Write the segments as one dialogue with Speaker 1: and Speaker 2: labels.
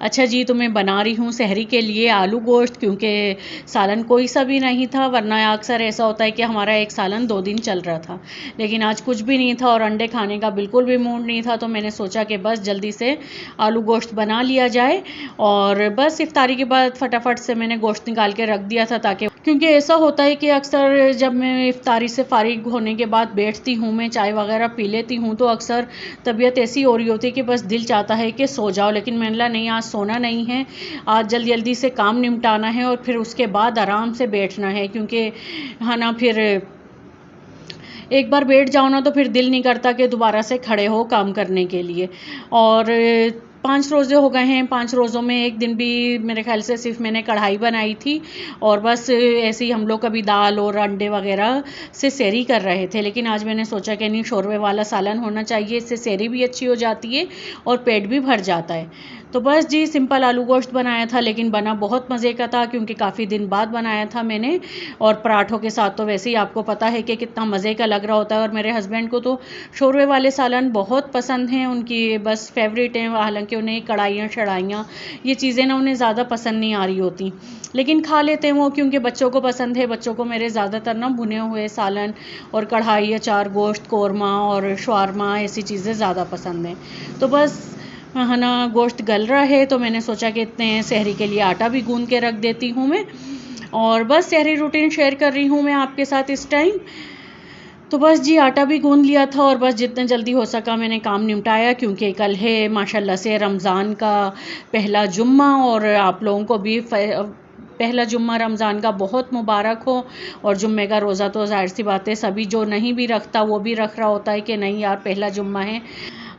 Speaker 1: अच्छा जी, तो मैं बना रही हूँ सहरी के लिए आलू गोश्त, क्योंकि सालन कोई सा भी नहीं था, वरना अक्सर ऐसा होता है कि हमारा एक सालन 2 दिन चल रहा था। लेकिन आज कुछ भी नहीं था और अंडे खाने का बिल्कुल भी मूड नहीं था, तो मैंने सोचा कि बस जल्दी से आलू गोश्त बना लिया जाए। और बस इफ्तारी के बाद फटाफट से मैंने गोश्त निकाल के रख दिया था, ताकि क्योंकि ऐसा होता है कि अक्सर जब मैं इफ्तारी से फारिग होने के बाद बैठती हूँ, मैं चाय वगैरह पी लेती हूँ, तो अक्सर तबीयत ऐसी हो रही होती है कि बस दिल चाहता है कि सो जाओ। लेकिन मैंने बोला नहीं, आज सोना नहीं है, आज जल्दी जल्दी से काम निपटाना है और फिर उसके बाद आराम से बैठना है, क्योंकि है ना, फिर एक बार बैठ जाओ ना तो फिर दिल नहीं करता कि दोबारा से खड़े हो काम करने के लिए। और 5 रोज़े हो गए हैं, 5 रोज़ों में एक दिन भी मेरे ख्याल से सिर्फ मैंने कढ़ाई बनाई थी, और बस ऐसे ही हम लोग कभी दाल और अंडे वगैरह से सहरी कर रहे थे। लेकिन आज मैंने सोचा कि नहीं, शोरबे वाला सालन होना चाहिए, इससे सहरी भी अच्छी हो जाती है और पेट भी भर जाता है। तो बस जी, सिंपल आलू गोश्त बनाया था, लेकिन बना बहुत मज़े का था, क्योंकि काफ़ी दिन बाद बनाया था मैंने। और पराठों के साथ तो वैसे ही आपको पता है कि कितना मज़े का लग रहा होता है। और मेरे हस्बैंड को तो शोरबे वाले सालन बहुत पसंद हैं, उनकी बस फेवरेट हैं। हालांकि उन्हें कढ़ाइयाँ शढ़ाइयाँ ये चीज़ें ना उन्हें ज़्यादा पसंद नहीं आ रही होती, लेकिन खा लेते हैं वो, क्योंकि बच्चों को पसंद है। बच्चों को मेरे ज़्यादातर ना भुने हुए सालन और कढ़ाई, अचार, गोश्त, कौरमा और शवारमा ऐसी चीज़ें ज़्यादा पसंद हैं। तो बस है ना, गोश्त गल रहा है, तो मैंने सोचा कि इतने सहरी के लिए आटा भी गूंद के रख देती हूँ मैं। और बस सहरी रूटीन शेयर कर रही हूँ मैं आपके साथ इस टाइम। तो बस जी, आटा भी गूंद लिया था और बस जितने जल्दी हो सका मैंने काम निपटाया, क्योंकि कल है माशाल्लाह से रमज़ान का पहला जुम्मा, और आप लोगों को भी पहला जुम्मा रमज़ान का बहुत मुबारक हो। और जुम्मे का रोज़ा तो ज़ाहिर सी बात है सभी जो नहीं भी रखता वो भी रख रहा होता है कि नहीं यार, पहला जुम्मा है।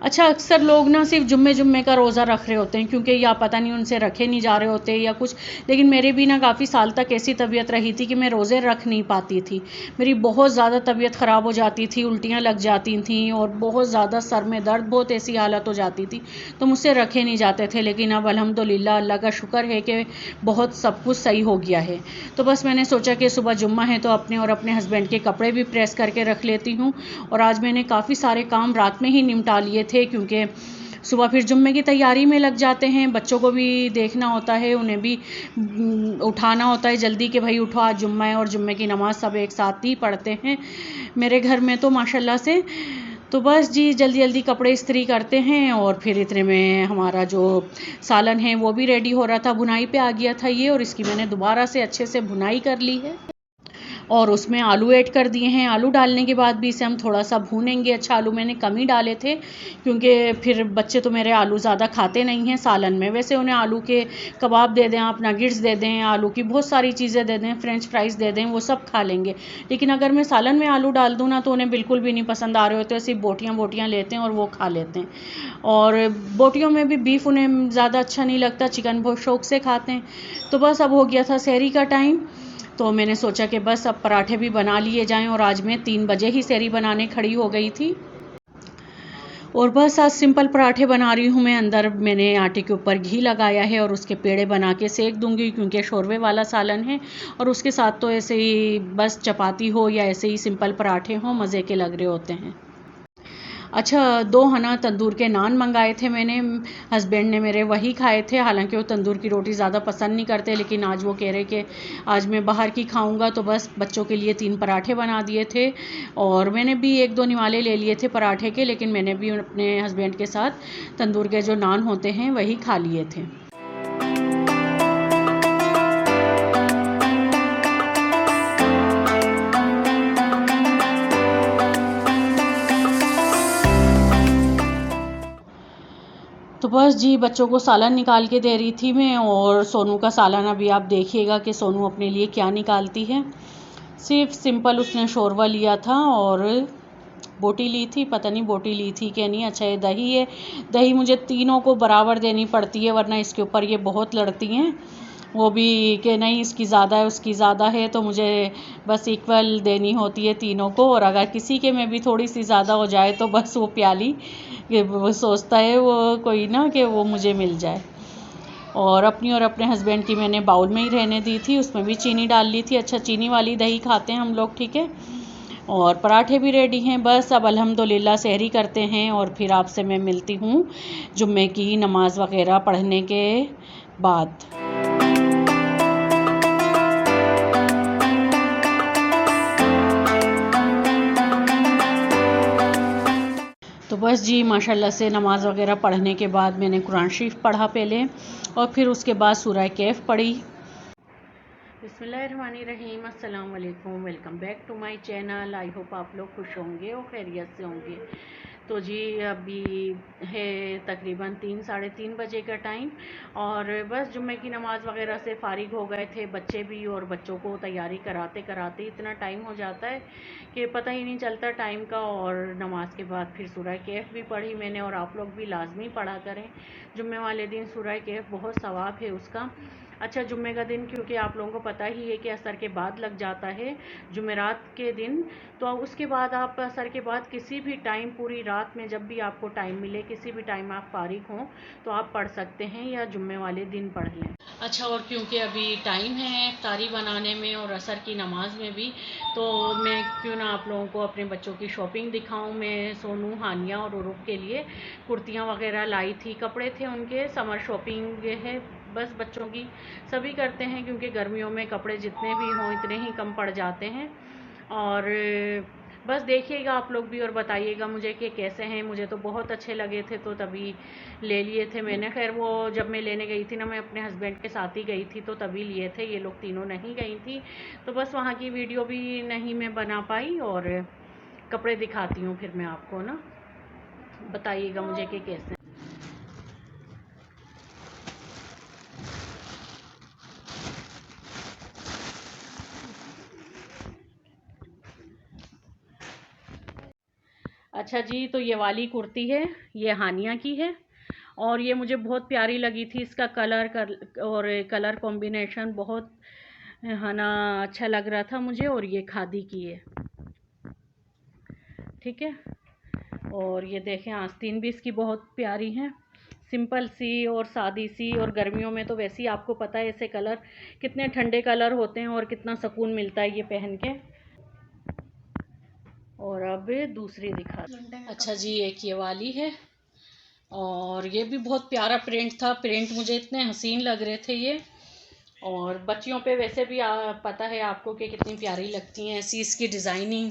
Speaker 1: अच्छा, अक्सर लोग ना सिर्फ जुम्मे का रोज़ा रख रहे होते हैं, क्योंकि या पता नहीं उनसे रखे नहीं जा रहे होते या कुछ। लेकिन मेरे भी ना काफ़ी साल तक ऐसी तबीयत रही थी कि मैं रोज़े रख नहीं पाती थी। मेरी बहुत ज़्यादा तबीयत ख़राब हो जाती थी, उल्टियाँ लग जाती थी और बहुत ज़्यादा सर में दर्द, बहुत ऐसी हालत हो जाती थी, तो मुझसे रखे नहीं जाते थे। लेकिन अब अल्हम्दुलिल्लाह अल्लाह का शुक्र है कि बहुत सब कुछ सही हो गया है। तो बस मैंने सोचा कि सुबह जुम्मा है तो अपने और अपने हस्बैंड के कपड़े भी प्रेस करके रख लेती हूँ। और आज मैंने काफ़ी सारे काम रात में ही निपटा लिए थे, क्योंकि सुबह फिर जुम्मे की तैयारी में लग जाते हैं। बच्चों को भी देखना होता है, उन्हें भी उठाना होता है जल्दी कि भाई उठो, आज जुम्मा है। और जुम्मे की नमाज़ सब एक साथ ही पढ़ते हैं मेरे घर में तो माशाल्लाह से। तो बस जी, जल्दी जल्दी कपड़े इस्त्री करते हैं और फिर इतने में हमारा जो सालन है वो भी रेडी हो रहा था, भुनाई पे आ गया था ये। और इसकी मैंने दोबारा से अच्छे से भुनाई कर ली है और उसमें आलू ऐड कर दिए हैं। आलू डालने के बाद भी इसे हम थोड़ा सा भूनेंगे। अच्छा, आलू मैंने कम ही डाले थे, क्योंकि फिर बच्चे तो मेरे आलू ज़्यादा खाते नहीं हैं सालन में। वैसे उन्हें आलू के कबाब दे दें, आप नगेट्स दे दें, आलू की बहुत सारी चीज़ें दे दें, फ्रेंच फ्राइज़ दे दें, वो सब खा लेंगे। लेकिन अगर मैं सालन में आलू डाल दूँ ना तो उन्हें बिल्कुल भी नहीं पसंद आ रहे होते, सिर्फ बोटियाँ बोटियाँ लेते हैं और वो खा लेते हैं। और बोटियों में भी बीफ उन्हें ज़्यादा अच्छा नहीं लगता, चिकन बहुत शौक से खाते हैं। तो बस अब हो गया था सहरी का टाइम, तो मैंने सोचा कि बस अब पराठे भी बना लिए जाएं। और आज मैं 3 बजे ही सहरी बनाने खड़ी हो गई थी। और बस आज सिंपल पराठे बना रही हूँ मैं। अंदर मैंने आटे के ऊपर घी लगाया है और उसके पेड़े बना के सेक दूंगी, क्योंकि शोरबे वाला सालन है। और उसके साथ तो ऐसे ही बस चपाती हो या ऐसे ही सिंपल पराठे हों, मज़े के लग रहे होते हैं। अच्छा, 2 हना तंदूर के नान मंगाए थे मैंने, हस्बैंड ने मेरे वही खाए थे। हालांकि वो तंदूर की रोटी ज़्यादा पसंद नहीं करते, लेकिन आज वो कह रहे कि आज मैं बाहर की खाऊंगा, तो बस बच्चों के लिए 3 पराठे बना दिए थे। और मैंने भी 1-2 निवाले ले लिए थे पराठे के, लेकिन मैंने भी अपने हस्बैंड के साथ तंदूर के जो नान होते हैं वही खा लिए थे। तो बस जी, बच्चों को सालन निकाल के दे रही थी मैं। और सोनू का सालन अभी आप देखिएगा कि सोनू अपने लिए क्या निकालती है। सिर्फ सिंपल उसने शोरवा लिया था और बोटी ली थी, पता नहीं बोटी ली थी कि नहीं। अच्छा, ये दही है, दही मुझे तीनों को बराबर देनी पड़ती है, वरना इसके ऊपर ये बहुत लड़ती हैं। वो भी कि नहीं इसकी ज़्यादा है उसकी ज़्यादा है, तो मुझे बस इक्वल देनी होती है तीनों को। और अगर किसी के में भी थोड़ी सी ज़्यादा हो जाए तो बस वो प्याली वो सोचता है वो कोई ना कि वो मुझे मिल जाए। और अपनी और अपने हस्बैंड की मैंने बाउल में ही रहने दी थी, उसमें भी चीनी डाल ली थी। अच्छा, चीनी वाली दही खाते हैं हम लोग, ठीक है। और पराठे भी रेडी हैं। बस अब अल्हम्दुलिल्लाह सहरी करते हैं और फिर आपसे मैं मिलती हूँ जुम्मे की नमाज़ वगैरह पढ़ने के बाद। तो बस जी माशाल्लाह से नमाज़ वगैरह पढ़ने के बाद मैंने कुरान शरीफ पढ़ा पहले और फिर उसके बाद सूरह कैफ पढ़ी। बिस्मिल्लाहिर्रहमानिर्रहीम, अस्सलाम वालेकुम, welcome back to my channel. I hope आप लोग खुश होंगे और खैरियत से होंगे। तो जी अभी है तकरीबन 3 साढ़े 3 बजे का टाइम और बस जुम्मे की नमाज़ वगैरह से फ़ारिग हो गए थे बच्चे भी, और बच्चों को तैयारी कराते कराते इतना टाइम हो जाता है कि पता ही नहीं चलता टाइम का। और नमाज के बाद फिर सूरह कैफ भी पढ़ी मैंने, और आप लोग भी लाजमी पढ़ा करें जुम्मे वाले दिन सूरह कैफ, बहुत सवाब है उसका। अच्छा, जुम्मे का दिन क्योंकि आप लोगों को पता ही है कि असर के बाद लग जाता है जुमेरात के दिन, तो उसके बाद आप असर के बाद किसी भी टाइम पूरी रात में जब भी आपको टाइम मिले, किसी भी टाइम आप फारिग हों तो आप पढ़ सकते हैं या जुम्मे वाले दिन पढ़ लें। अच्छा, और क्योंकि अभी टाइम है इफ्तारी बनाने में और असर की नमाज में भी, तो मैं क्यों ना आप लोगों को अपने बच्चों की शॉपिंग दिखाऊं। मैं सोनू, हानिया और उरुफ के लिए कुर्तियाँ वगैरह लाई थी, कपड़े थे उनके, समर शॉपिंग है बस बच्चों की। सभी करते हैं क्योंकि गर्मियों में कपड़े जितने भी हों इतने ही कम पड़ जाते हैं। और बस देखिएगा आप लोग भी और बताइएगा मुझे कि कैसे हैं। मुझे तो बहुत अच्छे लगे थे तो तभी ले लिए थे मैंने। खैर वो जब मैं लेने गई थी ना, मैं अपने हस्बैंड के साथ ही गई थी तो तभी लिए थे, ये लोग तीनों नहीं गई थी, तो बस वहाँ की वीडियो भी नहीं मैं बना पाई। और कपड़े दिखाती हूँ फिर मैं आपको ना, बताइएगा मुझे कि कैसे। अच्छा जी, तो ये वाली कुर्ती है, ये हानिया की है और ये मुझे बहुत प्यारी लगी थी। इसका और कलर कॉम्बिनेशन बहुत है ना अच्छा लग रहा था मुझे। और ये खादी की है, ठीक है। और ये देखें आस्तीन भी इसकी बहुत प्यारी है, सिंपल सी और सादी सी। और गर्मियों में तो वैसे ही आपको पता है ऐसे कलर कितने ठंडे कलर होते हैं और कितना सुकून मिलता है ये पहन के। और अब दूसरी दिखा। अच्छा जी, एक ये वाली है और ये भी बहुत प्यारा प्रिंट था, प्रिंट मुझे इतने हसीन लग रहे थे ये। और बच्चियों पे वैसे भी पता है आपको कि कितनी प्यारी लगती हैं ऐसी इसकी डिज़ाइनिंग।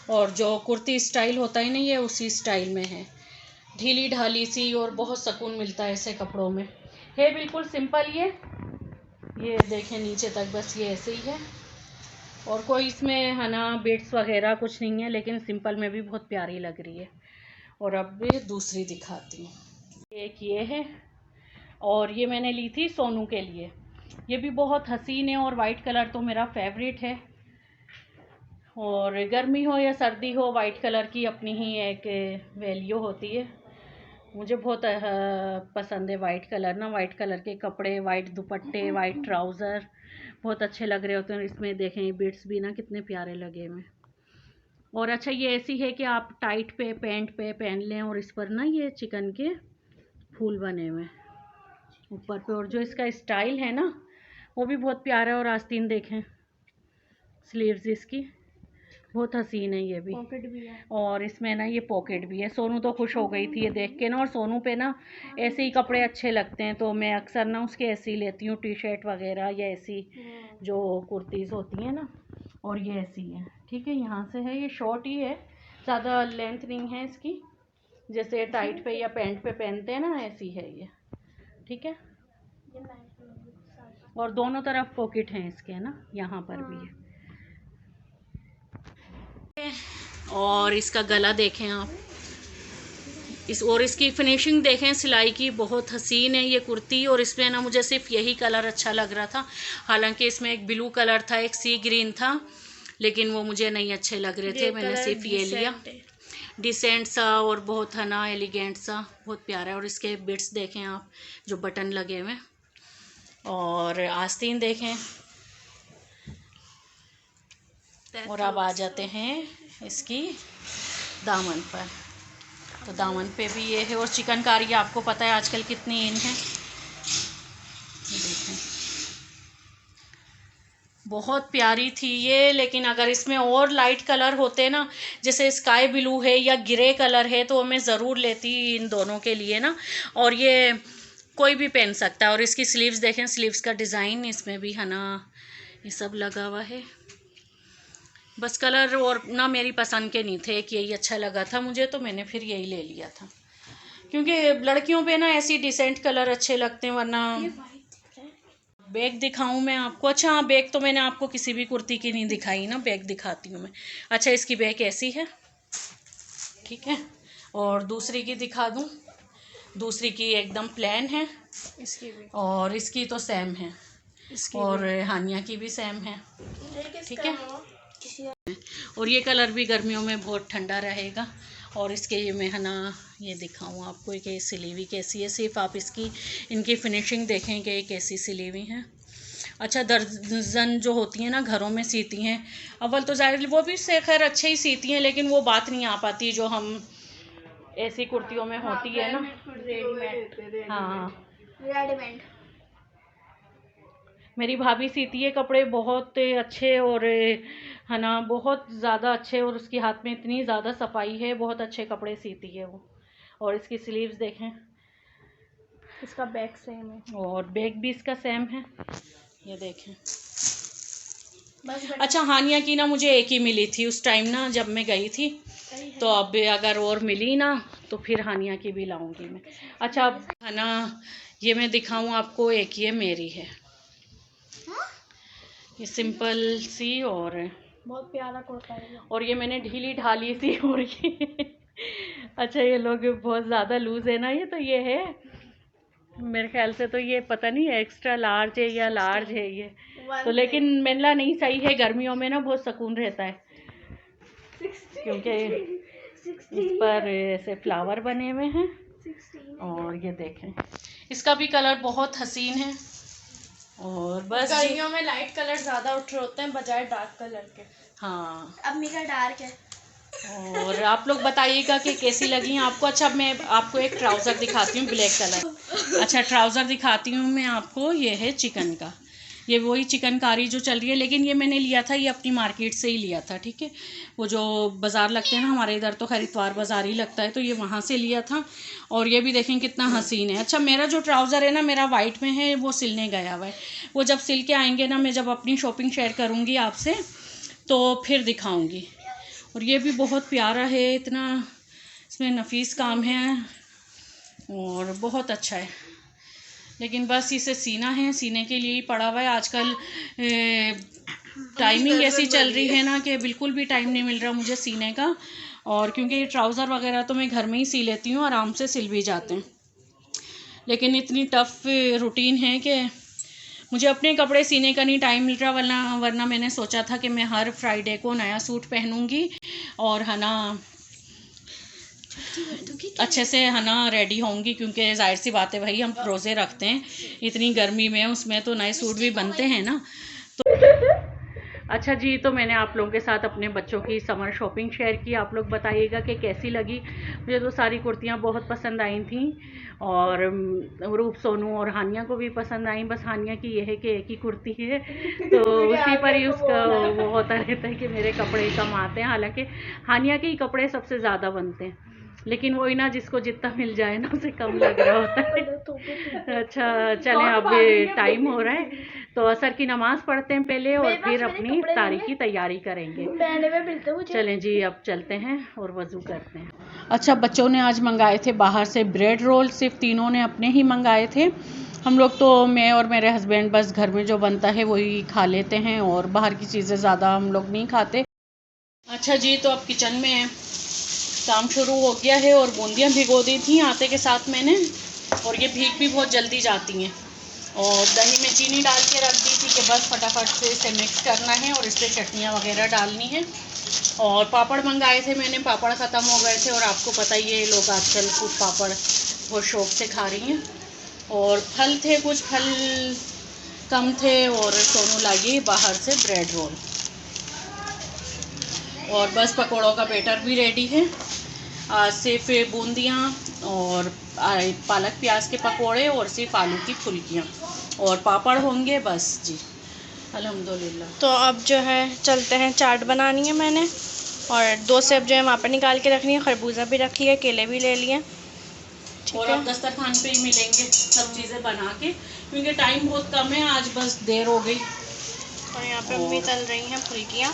Speaker 1: और जो कुर्ती स्टाइल होता है ना, ये उसी स्टाइल में है, ढीली ढाली सी, और बहुत सुकून मिलता है ऐसे कपड़ों में। है बिल्कुल सिंपल ये देखें नीचे तक बस ये ऐसे ही है, और कोई इसमें है ना बीट्स वगैरह कुछ नहीं है, लेकिन सिंपल में भी बहुत प्यारी लग रही है। और अब भी दूसरी दिखाती हूँ। एक ये है और ये मैंने ली थी सोनू के लिए, ये भी बहुत हसीन है और वाइट कलर तो मेरा फेवरेट है। और गर्मी हो या सर्दी हो, वाइट कलर की अपनी ही एक वैल्यू होती है। मुझे बहुत पसंद है वाइट कलर ना, वाइट कलर के कपड़े, वाइट दुपट्टे, वाइट ट्राउज़र बहुत अच्छे लग रहे होते हैं। इसमें देखें ये बिट्स भी ना कितने प्यारे लगे हुए। और अच्छा, ये ऐसी है कि आप टाइट पे पैंट पे पहन लें और इस पर ना ये चिकन के फूल बने हुए ऊपर पे। और जो इसका स्टाइल है ना वो भी बहुत प्यारा है। और आस्तीन देखें, स्लीव्स इसकी बहुत हसीन है, ये भी पॉकेट भी है। और इसमें ना ये पॉकेट भी है। सोनू तो खुश हो गई थी ये देख के ना, और सोनू पे ना ऐसे ही कपड़े अच्छे लगते हैं तो मैं अक्सर ना उसके ऐसे ही लेती हूँ, टी शर्ट वगैरह या ऐसी जो कुर्तीज़ होती हैं ना। और ये ऐसी है, ठीक है, यहाँ से है, ये शॉर्ट ही है, ज़्यादा लेंथ नहीं है इसकी, जैसे टाइट पे या पैंट पे पहनते हैं ना ऐसी है ये, ठीक है। और दोनों तरफ पॉकेट हैं इसके, है ना, यहाँ पर भी है। और इसका गला देखें आप, और इसकी फिनिशिंग देखें सिलाई की, बहुत हसीन है ये कुर्ती। और इसमें ना मुझे सिर्फ यही कलर अच्छा लग रहा था, हालांकि इसमें एक ब्लू कलर था, एक सी ग्रीन था, लेकिन वो मुझे नहीं अच्छे लग रहे थे, मैंने सिर्फ ये लिया। डिसेंट सा और बहुत है ना एलिगेंट सा, बहुत प्यारा है। और इसके बिट्स देखें आप जो बटन लगे हुए, और आस्तीन देखें। और अब आ जाते हैं इसकी दामन पर। तो दामन पे भी ये है, और चिकनकारी आपको पता है आजकल कितनी इन है, देखें बहुत प्यारी थी ये, लेकिन अगर इसमें और लाइट कलर होते ना, जैसे स्काई ब्लू है या ग्रे कलर है, तो मैं ज़रूर लेती इन दोनों के लिए ना। और ये कोई भी पहन सकता है। और इसकी स्लीव्स देखें, स्लीव्स का डिज़ाइन इसमें भी है ना, ये सब लगा हुआ है। बस कलर और ना मेरी पसंद के नहीं थे, कि यही अच्छा लगा था मुझे, तो मैंने फिर यही ले लिया था, क्योंकि लड़कियों पे ना ऐसी डिसेंट कलर अच्छे लगते हैं, वरना। बैग दिखाऊं मैं आपको? अच्छा हाँ, बैग तो मैंने आपको किसी भी कुर्ती की नहीं दिखाई ना, बैग दिखाती हूँ मैं। अच्छा, इसकी बैग ऐसी है, ठीक है। और दूसरी की दिखा दूँ? दूसरी की एकदम प्लेन है,
Speaker 2: इसकी भी,
Speaker 1: और इसकी तो सेम है, और हानिया की भी सेम है, ठीक है। और ये कलर भी गर्मियों में बहुत ठंडा रहेगा। और इसके ये मैं है ना, ये दिखाऊँ आपको कि सिली हुई कैसी है। सिर्फ आप इनकी फिनिशिंग देखें कि कैसी सिली हुई है। अच्छा, दर्जन जो होती हैं ना घरों में सीती हैं, अव्वल तो ज़ाहिर वो भी से खैर अच्छे ही सीती हैं, लेकिन वो बात नहीं आ पाती जो हम ऐसी कुर्तियों में होती है ना, रेडीमेड। हाँ,
Speaker 2: रेडीमेड।
Speaker 1: मेरी भाभी सीती है कपड़े बहुत अच्छे, और है ना बहुत ज़्यादा अच्छे, और उसके हाथ में इतनी ज़्यादा सफाई है, बहुत अच्छे कपड़े सीती है वो। और इसकी स्लीव्स देखें,
Speaker 2: इसका बैक सेम है,
Speaker 1: और बैक भी इसका सेम है, ये देखें। अच्छा, हानिया की ना मुझे एक ही मिली थी उस टाइम ना, जब मैं गई थी, तो अब अगर और मिली ना, तो फिर हानिया की भी लाऊंगी मैं। अच्छा, अब है ना, ये मैं दिखाऊं आपको, एक ये मेरी है, ये सिंपल सी, और
Speaker 2: बहुत प्यारा कुर्ता है।
Speaker 1: और ये मैंने ढीली ढाली सी, और ये अच्छा, ये लोग बहुत ज़्यादा लूज़ है ना, ये तो ये है मेरे ख्याल से, तो ये पता नहीं एक्स्ट्रा लार्ज है या लार्ज है ये तो, लेकिन मेला नहीं सही है, गर्मियों में ना बहुत सुकून रहता है, क्योंकि इस पर ऐसे फ्लावर बने हुए हैं। और ये देखें, इसका भी कलर बहुत हसीन है। और बस
Speaker 2: गर्मियों में लाइट कलर ज़्यादा उठ रहे होते हैं बजाय डार्क कलर के।
Speaker 1: हाँ,
Speaker 2: अब मेरा डार्क है।
Speaker 1: और आप लोग बताइएगा कि कैसी लगी आपको। अच्छा, मैं आपको एक ट्राउज़र दिखाती हूँ ब्लैक कलर। अच्छा, ट्राउज़र दिखाती हूँ मैं आपको, ये है चिकन का, ये वही चिकनकारी जो चल रही है, लेकिन ये मैंने लिया था, ये अपनी मार्केट से ही लिया था, ठीक है। वो जो बाज़ार लगते हैं ना, हमारे इधर तो खैर इतवार बाज़ार ही लगता है, तो ये वहाँ से लिया था। और ये भी देखें कितना हसीन है। अच्छा, मेरा जो ट्राउज़र है ना, मेरा वाइट में है, वो सिलने गया हुआ है, वो जब सिल के आएंगे ना, मैं जब अपनी शॉपिंग शेयर करूँगी आपसे, तो फिर दिखाऊँगी। और ये भी बहुत प्यारा है, इतना इसमें नफीस काम है, और बहुत अच्छा है, लेकिन बस इसे सीना है, सीने के लिए ही पड़ा हुआ है। आजकल टाइमिंग ऐसी चल रही है ना, कि बिल्कुल भी टाइम नहीं मिल रहा मुझे सीने का। और क्योंकि ये ट्राउज़र वगैरह तो मैं घर में ही सी लेती हूँ, आराम से सिल भी जाते हैं, लेकिन इतनी टफ रूटीन है कि मुझे अपने कपड़े सीने का नहीं टाइम मिल रहा, वरना मैंने सोचा था कि मैं हर फ्राइडे को नया सूट पहनूंगी, और है ना अच्छे से है ना रेडी होंगी, क्योंकि जाहिर सी बात है भाई, हम रोज़े रखते हैं इतनी गर्मी में, उसमें तो नए सूट भी बनते हैं ना। तो अच्छा जी, तो मैंने आप लोगों के साथ अपने बच्चों की समर शॉपिंग शेयर की। आप लोग बताइएगा कि कैसी लगी। मुझे तो सारी कुर्तियाँ बहुत पसंद आई थी, और रूप सोनू और हानिया को भी पसंद आई। बस हानिया की ये है कि एक ही कुर्ती है, तो उसी पर ही उसका वो होता रहता है कि मेरे कपड़े कम आते हैं। हालांकि हानिया के ही कपड़े सबसे ज़्यादा बनते हैं, लेकिन वही ना, जिसको जितना मिल जाए ना उसे कम लग रहा होता है। अच्छा चलें, अब टाइम हो रहा है, तो असर की नमाज़ पढ़ते हैं पहले, और फिर अपनी इफ्तारी की तैयारी करेंगे। चलें जी, अब चलते हैं और वज़ू करते हैं। अच्छा, बच्चों ने आज मंगाए थे बाहर से ब्रेड रोल, सिर्फ तीनों ने अपने ही मंगाए थे। हम लोग तो, मैं और मेरे हस्बैंड, बस घर में जो बनता है वही खा लेते हैं, और बाहर की चीज़ें ज़्यादा हम लोग नहीं खाते। अच्छा जी, तो अब किचन में काम शुरू हो गया है, और बूंदियाँ भिगो दी थी आटे के साथ मैंने, और ये भीग भी बहुत जल्दी जाती हैं। और दही में चीनी डाल के रख दी थी कि बस फटाफट से इसे मिक्स करना है, और इससे चटनियाँ वगैरह डालनी है। और पापड़ मंगाए थे मैंने, पापड़ ख़त्म हो गए थे, और आपको पता ही है लोग आजकल कुछ पापड़ बहुत शौक से खा रही हैं। और फल थे, कुछ फल कम थे, और सोनू लाई बाहर से ब्रेड रोल। और बस पकौड़ों का बैटर भी रेडी है। आज सिर्फ बूंदियाँ और पालक प्याज के पकोड़े, और सिर्फ आलू की फुल्कियाँ और पापड़ होंगे, बस जी। अल्हम्दुलिल्लाह।
Speaker 2: तो अब जो है चलते हैं, चाट बनानी है मैंने, और 2 सेब जो है वहाँ पर निकाल के रखनी है, खरबूजा भी रख लिया, केले भी ले लिए।
Speaker 1: और अब दस्तरखान पे ही मिलेंगे सब चीज़ें बना के, क्योंकि टाइम बहुत कम है, आज बस देर हो गई।
Speaker 2: और यहाँ पे अम्मी तल रही हैं फुल्कियाँ,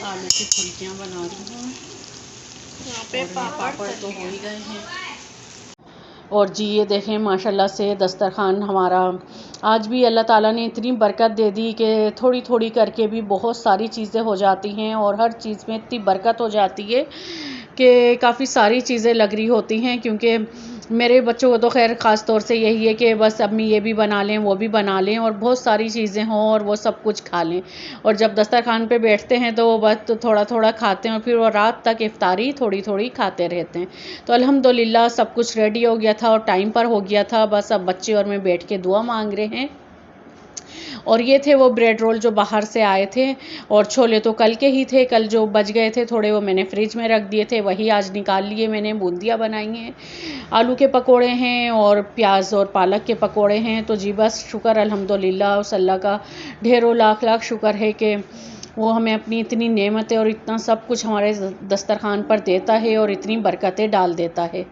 Speaker 1: आलू की फुल्कियाँ बना रही हूँ।
Speaker 2: यहाँ पे
Speaker 1: पापड़ तो हो ही गए हैं। और जी ये देखें माशाल्लाह से दस्तरखान हमारा आज भी अल्लाह ताला ने इतनी बरकत दे दी कि थोड़ी थोड़ी करके भी बहुत सारी चीज़ें हो जाती हैं, और हर चीज़ में इतनी बरकत हो जाती है कि काफ़ी सारी चीज़ें लग रही होती हैं। क्योंकि मेरे बच्चों को तो खैर ख़ास तौर से यही है कि बस अम्मी ये भी बना लें, वो भी बना लें, और बहुत सारी चीज़ें हों और वो सब कुछ खा लें। और जब दस्तरखान पे बैठते हैं तो वो बस तो थोड़ा थोड़ा खाते हैं, और फिर वो रात तक इफ्तारी थोड़ी थोड़ी खाते रहते हैं। तो अल्हम्दुलिल्लाह सब कुछ रेडी हो गया था और टाइम पर हो गया था। बस अब बच्चे और मैं बैठ के दुआ मांग रहे हैं। और ये थे वो ब्रेड रोल जो बाहर से आए थे, और छोले तो कल के ही थे, कल जो बच गए थे थोड़े वो मैंने फ्रिज में रख दिए थे, वही आज निकाल लिए मैंने। बूंदियाँ बनाई हैं, आलू के पकोड़े हैं, और प्याज और पालक के पकोड़े हैं। तो जी बस शुक्र अल्हम्दुलिल्लाह, उस अल्लाह का ढेरों लाख लाख शुक्र है कि वो हमें अपनी इतनी नेमतें और इतना सब कुछ हमारे दस्तरखान पर देता है और इतनी बरकतें डाल देता है।